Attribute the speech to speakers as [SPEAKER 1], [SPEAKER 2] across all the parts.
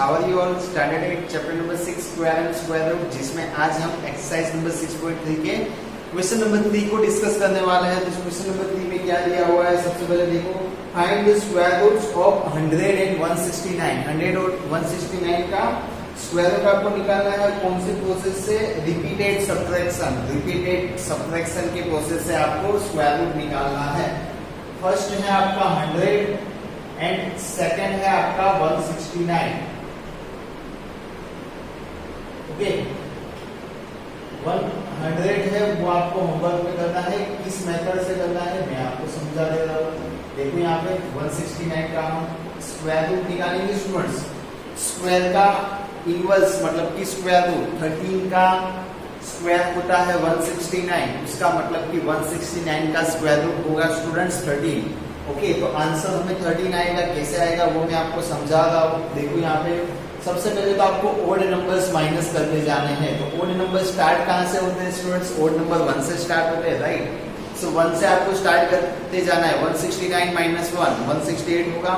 [SPEAKER 1] How are you all? Standard 8 chapter number 6 square and square root, जिसमें आज हम exercise number 6.3 के question number 3 को डिस्कस करने वाले हैं। तो क्वेश्चन नंबर 3 में क्या दिया हुआ है? सबसे पहले देखो, find the square roots of 100 and 169। 100 और 169 का स्क्वायर रूट आपको निकालना है। कौन सी प्रोसेस से? Repeated subtraction. रिपीटेड सब्ट्रैक्शन के प्रोसेस से आपको स्क्वायर रूट निकालना है। फर्स्ट है आपका 100 एंड सेकेंड है आपका 169। ओके, 100 है वो आपको होमवर्क में करना है। किस मेथड से करना है मैं आपको समझा दे रहा हूँ। देखो यहाँ पे 169 का हम स्क्वायर रूट निकालेंगे स्टूडेंट्स। स्क्वायर का इनवर्स मतलब कि स्क्वायर रूट 13 का स्क्वायर होता है 169। उसका मतलब कि 169 का स्क्वायर रूट होगा स्टूडेंट्स 13। ओके, तो आंसर हमें 13 आएगा। कैसे आएगा वो मैं आपको समझा रहा हूँ। देखो यहाँ पे सबसे पहले तो आपको ओड नंबर्स माइनस करने जाने हैं। तो ओड नंबर स्टार्ट कहाँ से होते हैं स्टूडेंट्स? ओड नंबर 1 से स्टार्ट होते हैं, राइट। सो 1 से आपको स्टार्ट करते जाना है। 169 माइनस 1 168 होगा।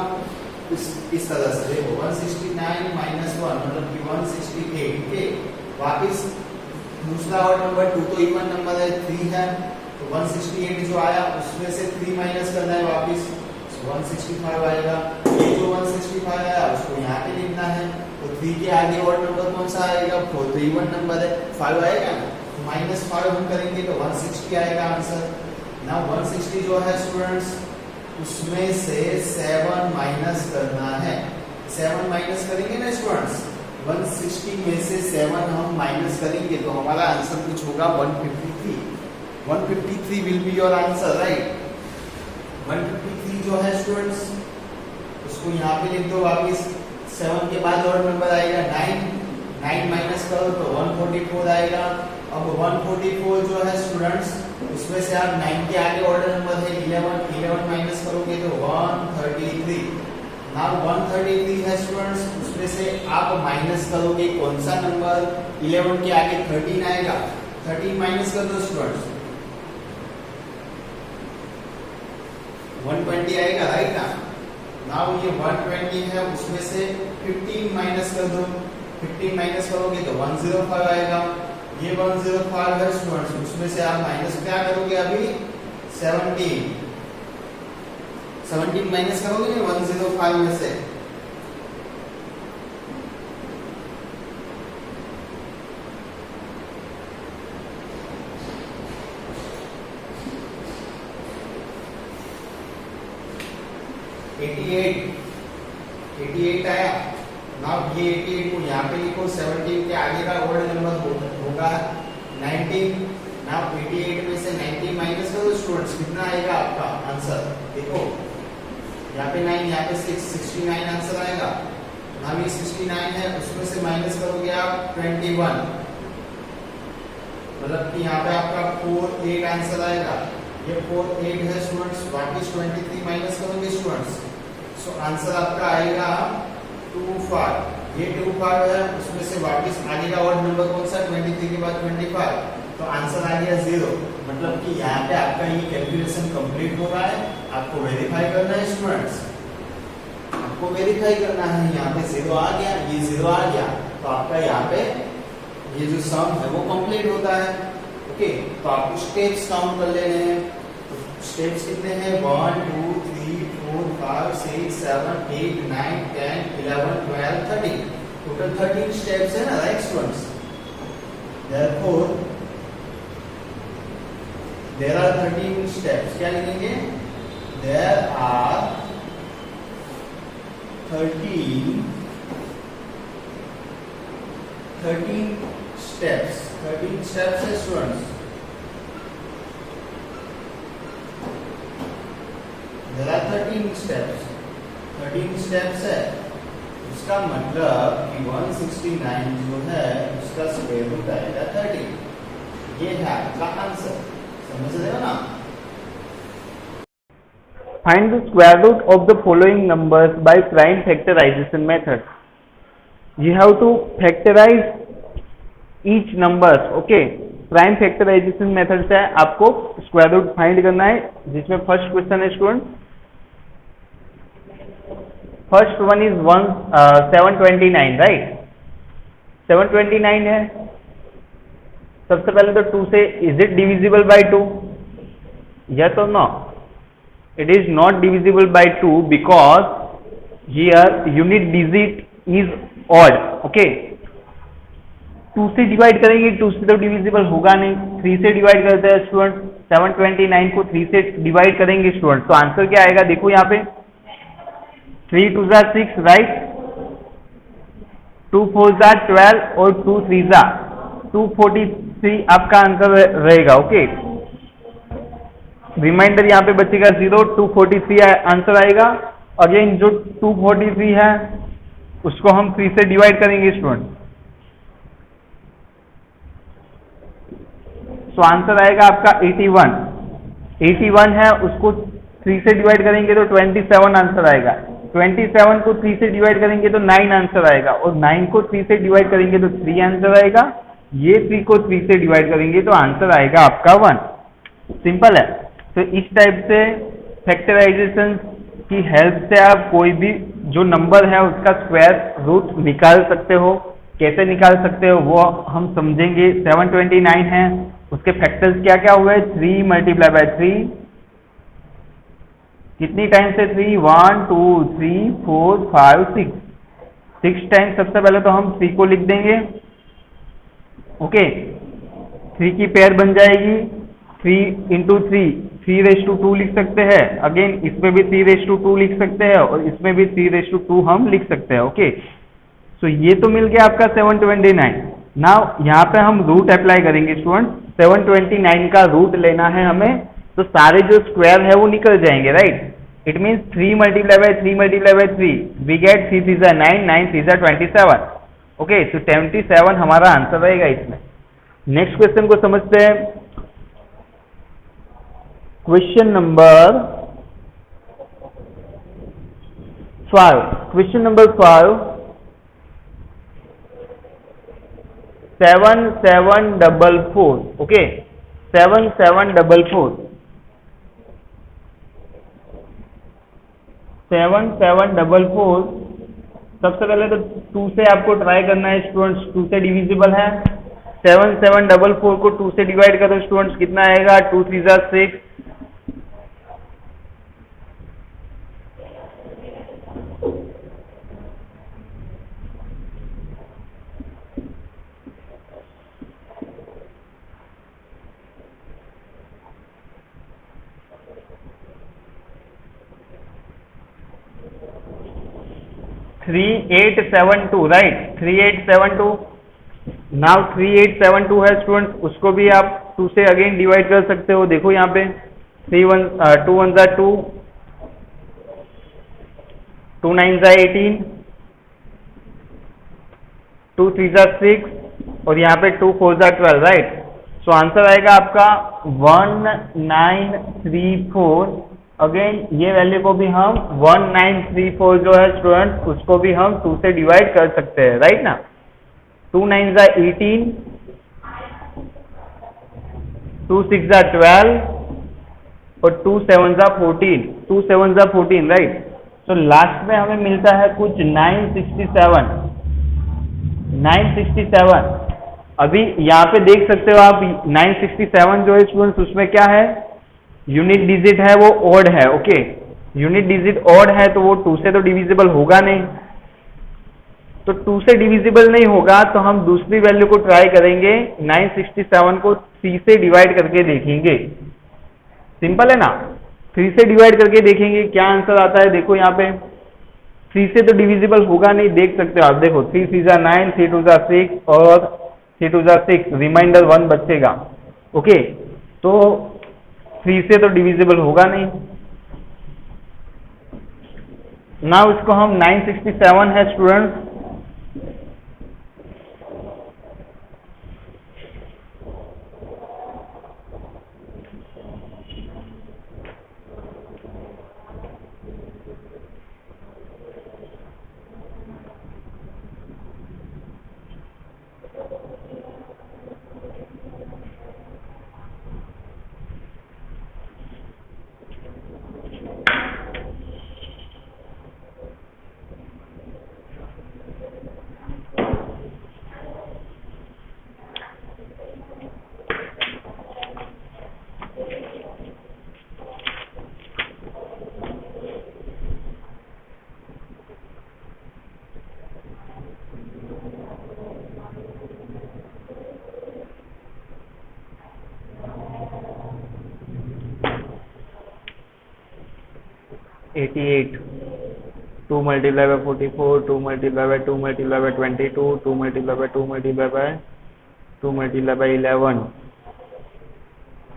[SPEAKER 1] इस तरह से देखो 169 माइनस 1 मतलब कि 168। ओके, वापिस दूसरा ओड नंबर 2 तो इवन नंबर है, 3 है। तो 168 जो आया उसमें से 3 माइनस करना है वापिस, 165 आएगा। ये जो 165 आया उसको यहाँ पे लिखना है। तो 3 के आगे और नंबर कौन सा आएगा? 4 तो इवन नंबर है, 5 आएगा ना। तो -5 हम करेंगे तो 160 आएगा आंसर। ना 160 जो है स्टूडेंट्स उसमें से 7 माइनस करना है। 7 माइनस करेंगे ना स्टूडेंट्स, 160 में से 7 हम माइनस करेंगे तो हमारा आंसर कुछ होगा 153। 153 will be your answer, right. 153 जो है स्टूडेंट्स उसको यहाँ पे लिख दो वापिस। 7 के बाद और नंबर आएगा 9। 9 माइनस करो तो 144 आएगा। अब 144 जो है स्टूडेंट्स उसमें से आप 9 के आगे ऑर्डर नंबर है 11। 11 माइनस करोगे तो 133। नाउ 133 है स्टूडेंट्स, उसमें से आप माइनस करोगे कौन सा नंबर? 11 के आगे 13 आएगा। 13 माइनस कर दो स्टूडेंट्स, 120 आएगा, राइट ना। नाउ ये 120 है उसमें से 15 माइनस कर दो। 15 माइनस करोगे तो 105 आएगा। ये 105 है स्टूडेंट्स, उसमें से आप माइनस क्या करोगे? अभी 17 माइनस करोगे ना 105 में से। एटी एट आया। नाउ ये 88 को यहाँ पे लिखो। 17 के आगे का ओड नंबर होगा 19। नाउ 88 में से 19 माइनस करो स्टूडेंट्स, कितना आएगा आपका आंसर? देखो यहाँ पे 9, यहाँ पे 6, 69 आंसर आएगा। नाउ ये 69 है उसमें से माइनस करोगे आप 21, मतलब कि यहाँ पे आपका 48 आंसर आएगा। ये 48 है स्टूडेंट्स, वापिस 23 माइनस करोगे स्टूडेंट्स। सो आंसर आपका आएगा 25। ये 25 है उसमें से वापिस आगे का और नंबर कौन सा? 23 के बाद 25, तो आंसर आ गया 0। मतलब कि यहाँ पे आपका ये कैलकुलेशन कंप्लीट हो रहा है। आपको वेरीफाई करना है स्टूडेंट्स, आपको वेरीफाई करना है। यहाँ पे 0 आ गया, ये 0 आ गया, तो आपका यहाँ पे ये जो सम है वो कंप्लीट होता है। ओके, तो आपको स्टेप्स काउंट कर लेने हैं। स्टेप्स कितने हैं? 1 2 3 4 5 6 7 8 9 10 11 12 13। टोटल 13 स्टेप्स है ना, right students. Therefore there are 13 steps। क्या लिखेंगे? There are 13 steps। 13 steps है students. There are 13 steps। 13 steps है, उसका मतलब कि 169 जो है उसका स्क्वायर रूट आएगा 13। ये है आपका आंसर, समझ रहे हो ना।
[SPEAKER 2] Find the square root of the following numbers by prime factorization method. You have to factorize each numbers. Okay, prime factorization method से आपको स्क्वायर रूट फाइंड करना है, जिसमें फर्स्ट क्वेश्चन है student. First one is 729, right? 729 है। सबसे पहले तो 2 से is it divisible by 2? Yes और no? It is not divisible by 2 because here unit digit is odd. Okay, 2 से डिवाइड करेंगे, 2 से तो डिविजिबल होगा नहीं। 3 से डिवाइड करते हैं स्टूडेंट, 729 को 3 से डिवाइड करेंगे स्टूडेंट, तो आंसर क्या आएगा? देखो यहाँ पे 3 2 जा 6, राइट? 2 4 जा 12 और 2 3 जा 243 आपका आंसर रहेगा। ओके, रिमाइंडर यहाँ पे बचेगा 0, 243 आंसर आएगा। अगेन जो 243 है उसको हम 3 से डिवाइड करेंगे स्टूडेंट, तो आंसर आएगा आपका 81। 81 है, उसको 3 से डिवाइड करेंगे तो 27 आंसर आएगा। 27 को 3 से डिवाइड करेंगे तो 9 आंसर आएगा, और 9 को 3 से डिवाइड करेंगे तो 3 आंसर आएगा। ये 3 को 3 से डिवाइड करेंगे तो आंसर आएगा आपका 1। सिंपल है। तो इस टाइप से फैक्टराइजेशन की हेल्प से आप कोई भी जो नंबर है उसका स्क्वायर रूट निकाल सकते हो। कैसे निकाल सकते हो वो हम समझेंगे। 729 है, उसके फैक्टर्स क्या क्या हुए? 3 मल्टीप्लाई बाय 3, कितनी टाइम से 3? 1 2 3 4 5 6, 6 टाइम। सबसे पहले तो हम 3 को लिख देंगे। ओके, 3 की पेयर बन जाएगी 3 इंटू 3, 3/2 लिख सकते हैं। अगेन इसमें भी 3/2 लिख सकते हैं, और इसमें भी 3/2 हम लिख सकते हैं। ओके, तो ये तो मिल गया आपका 729। नाउ यहाँ पे हम रूट अप्लाई करेंगे स्टूडेंट। 729 का रूट लेना है हमें, तो सारे जो स्क्वायर है वो निकल जाएंगे, right? It means 3 multiply by 3 multiply by 3, we get 3 3 9, 9 3 27। Okay, तो 77 हमारा आंसर रहेगा इसमें। नेक्स्ट क्वेश्चन को समझते हैं। Question number 5। Question number 5, 7744। Okay, 7744, 7744। सबसे पहले तो 2 से आपको ट्राई करना है स्टूडेंट्स, 2 से डिविजिबल है। 7744 को 2 से डिवाइड करो स्टूडेंट्स, कितना आएगा? 2 3 जा 6, 3872, राइट? 3872। नाउ 3872 है स्टूडेंट्स, उसको भी आप 2 से अगेन डिवाइड कर सकते हो। देखो यहाँ पे 2 1 जा 2, 2 9 जा 18, 2 3 जा 6, और यहाँ पे 2 4 जा 12, राइट? सो आंसर आएगा आपका 1934। अगेन ये वैल्यू को भी हम 1934 जो है स्टूडेंट, उसको भी हम 2 से डिवाइड कर सकते हैं, राइट ना? 2 9 जा 18, 2 6 जा 12, और 2 7 जा 14, 2 7 जा 14, राइट? तो लास्ट में हमें मिलता है कुछ 967। 967 अभी यहाँ पे देख सकते हो आप, 967 जो है स्टूडेंट्स उसमें क्या है? यूनिट डिजिट है वो ऑड है। ओके, यूनिट डिजिट ऑड है तो वो 2 से तो डिविजिबल होगा नहीं, तो 2 से डिविजिबल नहीं होगा तो हम दूसरी वैल्यू को ट्राई करेंगे। 967 को 3 से डिवाइड करके देखेंगे। सिंपल है ना? 3 से डिवाइड करके देखेंगे क्या आंसर आता है। देखो यहाँ पे 3 से तो डिविजिबल होगा नहीं, देख सकते हो आप। देखो 3 3 जा 9, 3 2 जा 6, और 3 2 जा 6, रिमाइंडर 1 बचेगा। ओके, तो 3 से तो डिविजिबल होगा नहीं। नाउ इसको हम 967 है students, 88, 2 multiplied by 44, 2 multiplied by 2 multiplied by 22, 2 multiplied by 2 multiplied by 2 multiplied by 11,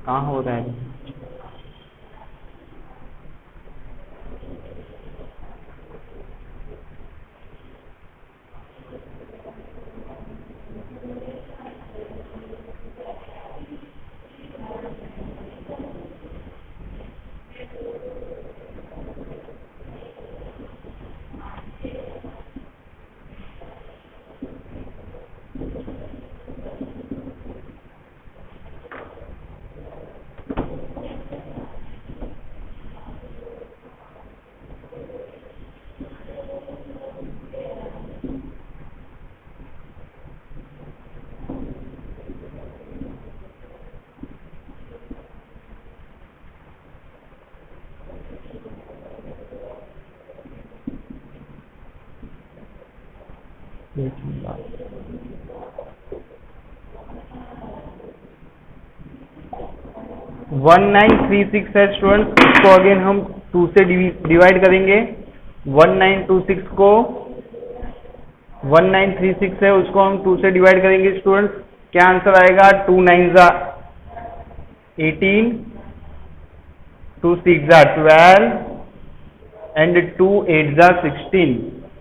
[SPEAKER 2] कहाँ हो रहा है? वन नाइन थ्री सिक्स है स्टूडेंट्स, इसको अगेन हम 2 से डिवाइड करेंगे। 1926 को 1936 है, उसको हम 2 से डिवाइड करेंगे स्टूडेंट्स। क्या आंसर आएगा? 2 9 जा 18, 2 6 जा 12 एंड 2 8 जा 16।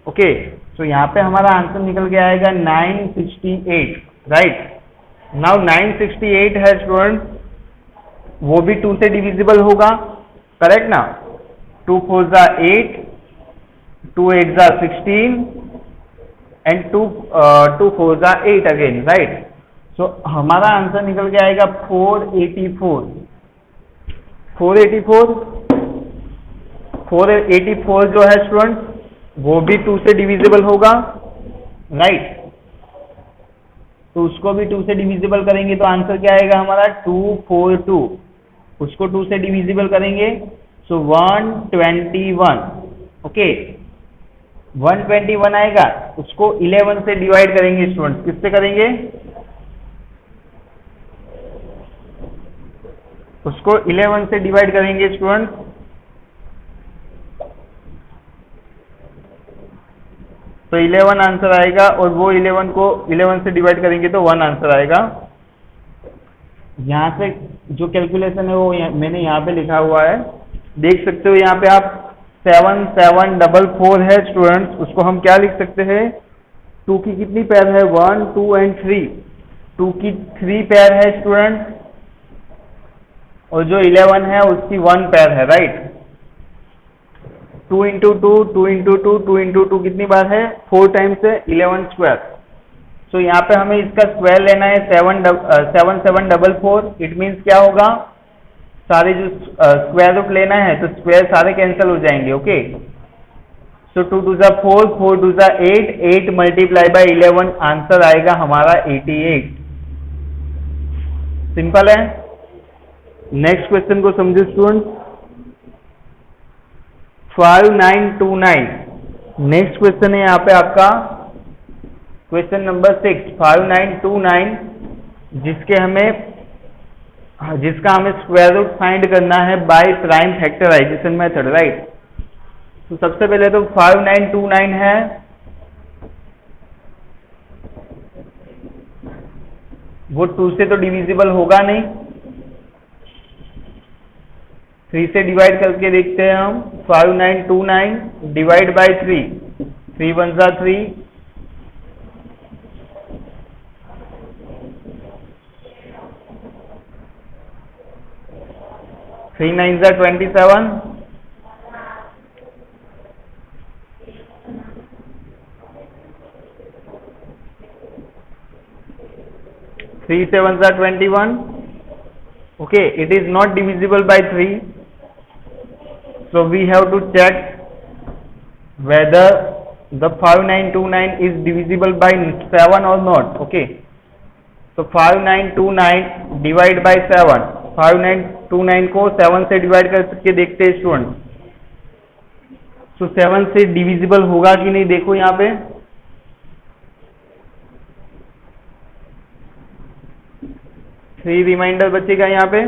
[SPEAKER 2] ओके, तो यहाँ पे हमारा आंसर निकल के आएगा 968, राइट। नाउ 968 है स्टूडेंट, वो भी 2 से डिविजिबल होगा, करेक्ट ना? 2 4 जा 8, 2 8 जा 16 एंड 2 4 जा 8 अगेन, राइट। सो हमारा आंसर निकल के आएगा 484। 484 जो है स्टूडेंट, वो भी 2 से डिविजिबल होगा, राइट। तो उसको भी 2 से डिविजिबल करेंगे तो आंसर क्या आएगा हमारा? 242। उसको 2 से डिविजिबल करेंगे सो 121। ओके, 121 आएगा, उसको 11 से डिवाइड करेंगे स्टूडेंट्स। किससे करेंगे? उसको 11 से डिवाइड करेंगे स्टूडेंट्स। तो 11 आंसर आएगा, और वो 11 को 11 से डिवाइड करेंगे तो 1 आंसर आएगा। यहाँ से जो कैलकुलेशन है वो मैंने यहाँ पे लिखा हुआ है, देख सकते हो। यहाँ पे आप 7744 है स्टूडेंट्स, उसको हम क्या लिख सकते हैं? 2 की कितनी पेयर है? 1 2 एंड 3, 2 की 3 पेयर है स्टूडेंट, और जो 11 है उसकी 1 पेयर है, राइट। 2 इंटू 2, 2 इंटू 2, 2 इंटू 2 कितनी बार है? 4 टाइम्स है, 11 स्क्वायर। सो यहाँ पे हमें इसका स्क्वायर लेना है 7744। इट मीन्स क्या होगा? सारे जो स्क्वायर रूट लेना है तो स्क्वायर सारे कैंसिल हो जाएंगे। ओके, सो 2 2 जा 4, 4 2 जा 8, 8 मल्टीप्लाई बाय 11, आंसर आएगा हमारा 88। सिंपल है। नेक्स्ट क्वेश्चन को समझो स्टूडेंट। 5929, नेक्स्ट क्वेश्चन है यहाँ पे आपका क्वेश्चन नंबर 6, 5929, जिसका हमें स्क्वायर रूट फाइंड करना है by prime factorization method, right. तो सबसे पहले तो 5929 है, वो 2 से तो डिविजिबल होगा नहीं, 3 से डिवाइड करके देखते हैं हम। 5929 डिवाइड बाय 3, 3 1 जा 3, 3 9 जा 27, 3 7 जा 21. Okay, it is not divisible by 3, so we have to check whether the 5929 is divisible by 7 or not. Okay, so 5929 divide by 7, 5929 को 7 से डिवाइड करके देखते हैं स्टूडेंट। सो 7 से डिविजिबल होगा कि नहीं, देखो यहाँ पे। थ्री रिमाइंडर बचेगा यहाँ पे।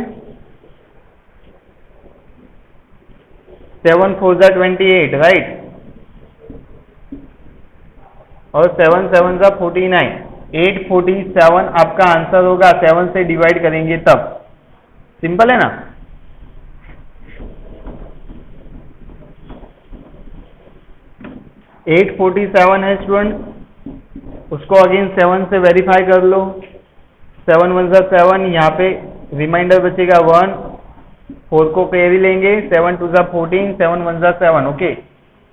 [SPEAKER 2] 7 4 जा 28, राइट, और 7 7 जा 49, 847 आपका आंसर होगा। 7 से डिवाइड करेंगे तब, सिंपल है ना। एट 47 है स्टूडेंट, उसको अगेन 7 से वेरीफाई कर लो। 7 1 जा 7, यहाँ पे रिमाइंडर बचेगा 1, 4 को कैरी लेंगे, 7 2 जा 14, 7 1 जा 7, ओके,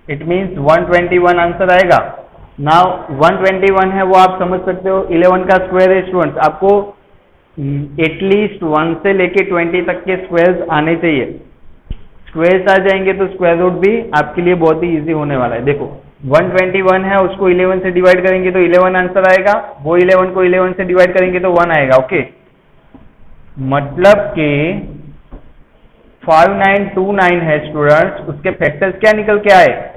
[SPEAKER 2] इट मीन्स 121 आंसर आएगा। नाउ 121 है वो आप समझ सकते हो 11 का स्क्वायर है स्टूडेंट्स, आपको एटलीस्ट 1 से लेके 20 तक के स्क्वायर्स आने चाहिए। स्क्वायर्स आ जाएंगे तो स्क्वायर रूट भी आपके लिए बहुत ही इजी होने वाला है। देखो 121 है, उसको 11 से डिवाइड करेंगे तो 11 आंसर आएगा, वो 11 को 11 से डिवाइड करेंगे तो 1 आएगा, ओके। मतलब कि 5929 है स्टूडेंट्स, उसके फैक्टर्स क्या निकल के आए,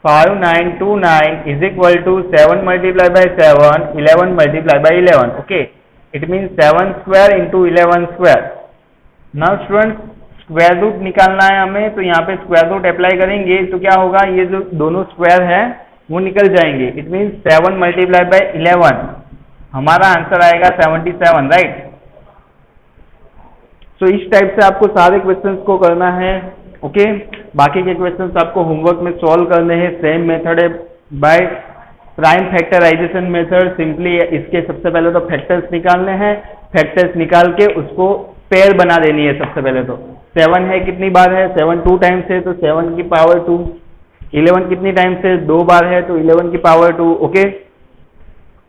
[SPEAKER 2] 5929 is equal to 7 multiply by 7, 11 multiply by 11, okay, it means 7 square into 11 square. Now students square root निकालना है हमें, तो यहाँ पे स्क्वायर रूट अप्लाई करेंगे तो क्या होगा, ये जो दोनों स्क्वायर है वो निकल जाएंगे, इट मीन्स 7 मल्टीप्लाई बाय 11, हमारा आंसर आएगा 77, राइट। सो इस टाइप से आपको सारे क्वेश्चंस को करना है, ओके। बाकी के क्वेश्चंस आपको होमवर्क में सॉल्व करने हैं, सेम मेथड है by prime factorization method. Simply इसके सबसे पहले तो फैक्टर्स निकालने हैं, फैक्टर्स निकाल के उसको पेयर बना देनी है। सबसे पहले तो 7 है, कितनी बार है, 7 2 टाइम्स है तो 7 की पावर 2, 11 कितनी टाइम्स है, 2 बार है तो 11 की पावर 2, ओके।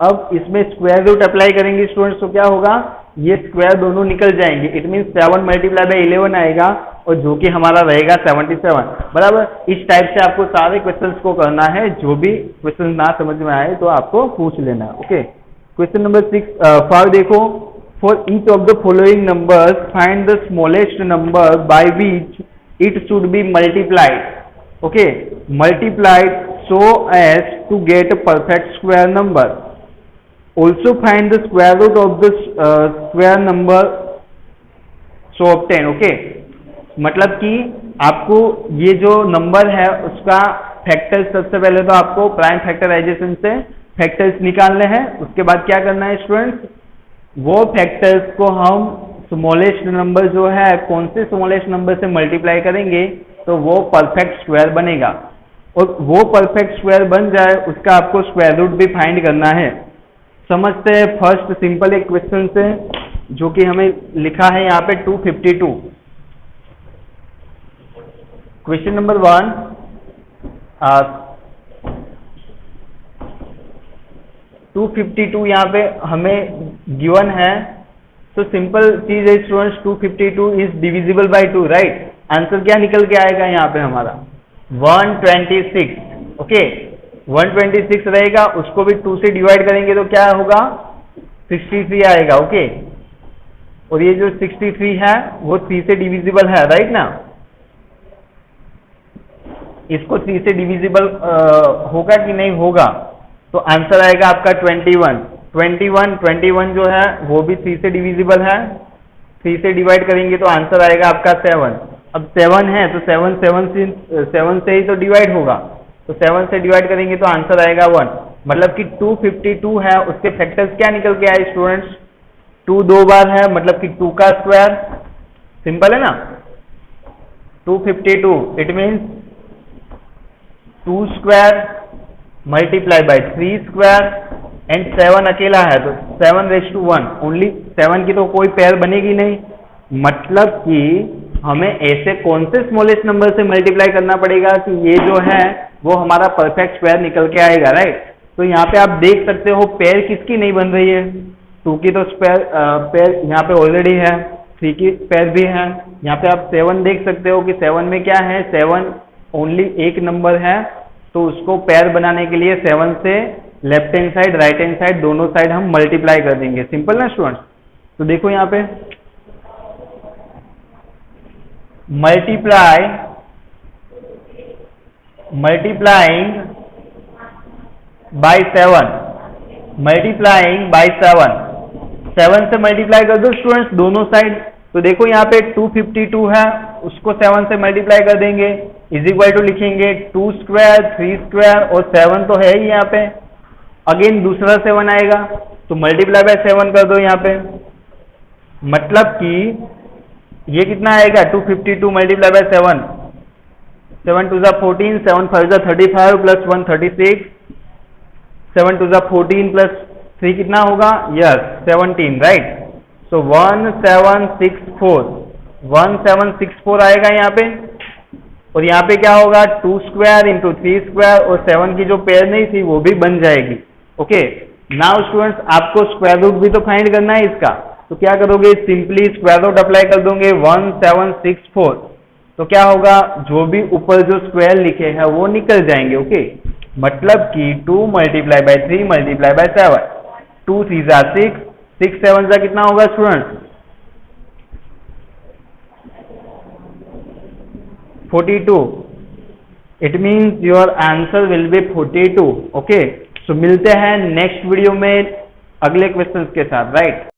[SPEAKER 2] अब इसमें स्क्वायर रूट अप्लाई करेंगे स्टूडेंट्स, तो क्या होगा, ये स्क्वायर दोनों निकल जाएंगे, इट मीन्स 7 मल्टीप्लाई बाय 11 आएगा, और जो कि हमारा रहेगा 77, बराबर। इस टाइप से आपको सारे क्वेश्चंस को करना है, जो भी क्वेश्चन ना समझ में आए तो आपको पूछ लेना, ओके। क्वेश्चन नंबर 5 देखो, for each of the following numbers find the smallest number by which it should be multiplied, okay, multiplied so as to get a perfect square number. Also find the square root of the square number so obtain, okay। मतलब कि आपको ये जो number है उसका factors, सबसे पहले तो आपको प्राइम फैक्टराइजेशन से फैक्टर्स निकालने हैं, उसके बाद क्या करना है स्टूडेंट्स, वो फैक्टर्स को हम स्मॉलेस्ट नंबर जो है, कौन से स्मॉलेस्ट नंबर से मल्टीप्लाई करेंगे तो वो परफेक्ट स्क्वायर बनेगा, और वो परफेक्ट स्क्वायर बन जाए उसका आपको स्क्वायर रूट भी फाइंड करना है। समझते हैं फर्स्ट सिंपल एक क्वेश्चन से, जो कि हमें लिखा है यहाँ पे 252। क्वेश्चन नंबर 1, 252 यहाँ पे हमें गिवन है, तो सिंपल चीज है students, 252 is divisible by 2, right. Answer क्या निकल के आएगा यहाँ पे हमारा 126, ओके। 126 रहेगा, उसको भी 2 से डिवाइड करेंगे तो क्या होगा, 63 आएगा, ओके। और ये जो 63 है वो 3 से डिविजिबल है, राइट ना। इसको 3 से डिविजिबल होगा कि नहीं होगा, तो आंसर आएगा आपका 21 जो है वो भी 3 से डिविजिबल है, 3 से डिवाइड करेंगे तो आंसर आएगा आपका 7। अब 7 है तो 7 से ही तो डिवाइड होगा, तो 7 से डिवाइड करेंगे तो आंसर आएगा 1। मतलब कि 252 है, उसके फैक्टर्स क्या निकल के आए स्टूडेंट्स, 2 2 बार है, मतलब कि 2 का स्क्वायर, सिंपल है ना। 252 it means 2 square multiply by 3 square, and 7 अकेला है तो 7⁻1, ओनली 7 की तो कोई पेयर बनेगी नहीं। मतलब कि हमें ऐसे कौन से स्मॉलेस्ट नंबर से मल्टीप्लाई करना पड़ेगा कि ये जो है वो हमारा परफेक्ट स्क्वायर निकल के आएगा, राइट। तो यहाँ पे आप देख सकते हो पेयर किसकी नहीं बन रही है, 2 की तो पेयर यहाँ पे ऑलरेडी है, 3 की पेयर भी है। यहाँ पे आप 7 देख सकते हो कि 7 में क्या है, 7 ओनली एक नंबर है, तो उसको पेयर बनाने के लिए 7 से left hand side right hand side दोनों साइड हम मल्टीप्लाई कर देंगे, सिंपल ना स्टूडेंट्स। तो देखो यहाँ पे मल्टीप्लाइंग बाय 7, 7 से मल्टीप्लाई कर दो स्टूडेंट्स दोनों साइड, तो देखो यहाँ पे 252 है, उसको 7 से मल्टीप्लाई कर देंगे, इज इक्वल टू लिखेंगे 2 स्क्वायर 3 स्क्वायर और 7 तो है ही यहाँ पे, अगेन दूसरा 7 आएगा तो मल्टीप्लाई बाय 7 कर दो यहाँ पे, मतलब कि ये कितना आएगा 252 मल्टीप्लाई बाय 7, 7 2 14, 7 5 35 प्लस 1 36, 7 2 14 प्लस 3 कितना होगा, यस 17, राइट। सो 1764 आएगा यहाँ पे, और यहाँ पे क्या होगा 2 स्क्वायर इंटू 3 स्क्वायर और 7 की जो पेयर नहीं थी वो भी बन जाएगी। ओके, नाउ स्टूडेंट्स आपको स्क्वायर रूट भी तो फाइंड करना है इसका, तो क्या करोगे, सिंपली स्क्वायर रूट अप्लाई कर दोगे 1764, तो क्या होगा, जो भी ऊपर जो स्क्वायर लिखे हैं वो निकल जाएंगे। ओके, मतलब कि 2 मल्टीप्लाई बाय 3 मल्टीप्लाई बाय 7, 2 3 जा 6, 6 7 जा कितना होगा students, 42। It means your answer will be 42। Okay, so मिलते हैं नेक्स्ट वीडियो में अगले क्वेश्चंस के साथ, राइट।